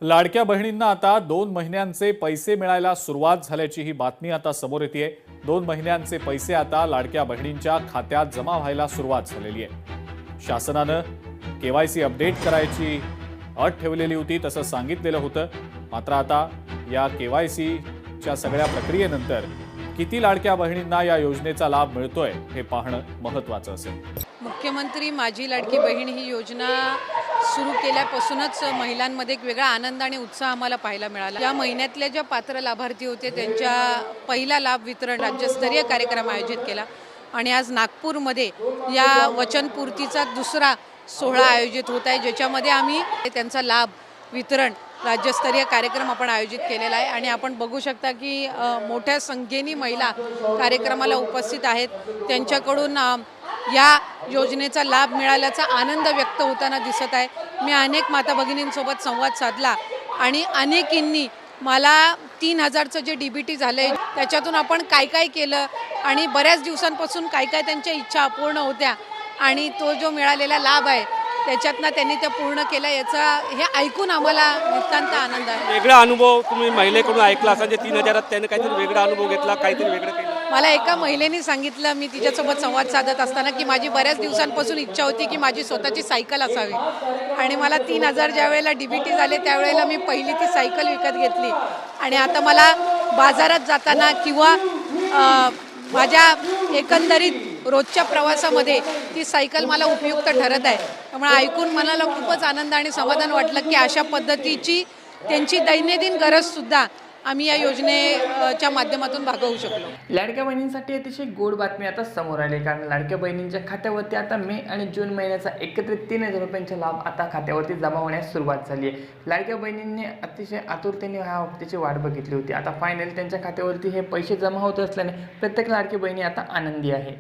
लाडक्या बहिणींना आता 2 महिन्यांचे पैसे मिळायला सुरुवात झाल्याची ही बातमी आता समोर येते। 2 महिन्यांचे पैसे आता लाडक्या बहिणींच्या खात्यात जमा व्हायला सुरुवात झालेली आहे। शासनानं केवायसी अपडेट करायची अट ठेवलेली होती, तसं सांगितलेलं होतं। मात्र आता या केवायसीच्या सगळ्या प्रक्रियेनंतर किती लाडक्या बहिणींना या योजनेचा लाभ मिळतोय हे पाहणं महत्त्वाचं असेल। मुख्यमंत्री माझी लाडकी बहीण ही योजना सुरू केल्यापासूनच महिलांमध्ये एक वेगळा आनंद आणि उत्साह आम्हाला पाहायला मिळाला। या महिन्यातल्या ज्या पात्र लाभार्थी होते त्यांच्या पहिला लाभ वितरण राज्यस्तरीय कार्यक्रम आयोजित केला आणि आज नागपूरमध्ये या वचनपूर्तीचा दुसरा सोहळा आयोजित होत आहे, ज्याच्यामध्ये आम्ही त्यांचा लाभ वितरण राज्यस्तरीय कार्यक्रम आपण आयोजित केलेला आहे आणि आपण बघू शकता की मोठ्या संख्येने महिला कार्यक्रमाला उपस्थित आहेत। त्यांच्याकडून या योजनेचा लाभ मिळाल्याचा आनंद व्यक्त होताना दिसत आहे। मी अनेक माता भगिनींसोबत संवाद साधला आणि अनेकींनी मला 3000चं जे DBT झालंय त्याच्यातून आपण काय काय केलं आणि बऱ्याच दिवसांपासून काय काय त्यांच्या इच्छा अपूर्ण होत्या आणि तो जो मिळालेला लाभ आहे त्याच्यातनं त्यांनी त्या पूर्ण केल्या, याचा हे ऐकून आम्हाला नितांत आनंद आहे। वेगळा अनुभव तुम्ही महिलेकडून ऐकला असा, जे 3000 त्याने काहीतरी वेगळा अनुभव घेतला, काहीतरी वेगळं केलं? मला एका महिलेने सांगितलं, मी तिच्यासोबत संवाद साधत असताना, की माझी बऱ्याच दिवसांपासून इच्छा होती की माझी स्वतःची सायकल असावी आणि मला 3000 ज्या वेळेला DBT झाले त्यावेळेला मी पहिली ती सायकल विकत घेतली आणि आता मला बाजारात जाताना किंवा माझ्या एकंदरीत रोजच्या प्रवासामध्ये ती सायकल मला उपयुक्त ठरत आहे। त्यामुळे ऐकून मनाला खूपच आनंद आणि समाधान वाटलं की अशा पद्धतीची त्यांची दैनंदिन गरजसुद्धा आम्ही या योजनेच्या माध्यमातून भागवू शकलो। लाडक्या बहिणींसाठी अतिशय गोड बातमी आता समोर आली, कारण लाडक्या बहिणींच्या खात्यावरती आता मे आणि जून महिन्याचा एकत्रित 3000 रुपयांचा लाभ आता खात्यावरती जमा होण्यास सुरुवात झाली आहे। लाडक्या बहिणींनी अतिशय आतुरतेने ह्या हप्त्याची वाट बघितली होती। आता फायनली त्यांच्या खात्यावरती हे पैसे जमा होत असल्याने प्रत्येक लाडकी बहिणी आता आनंदी आहे।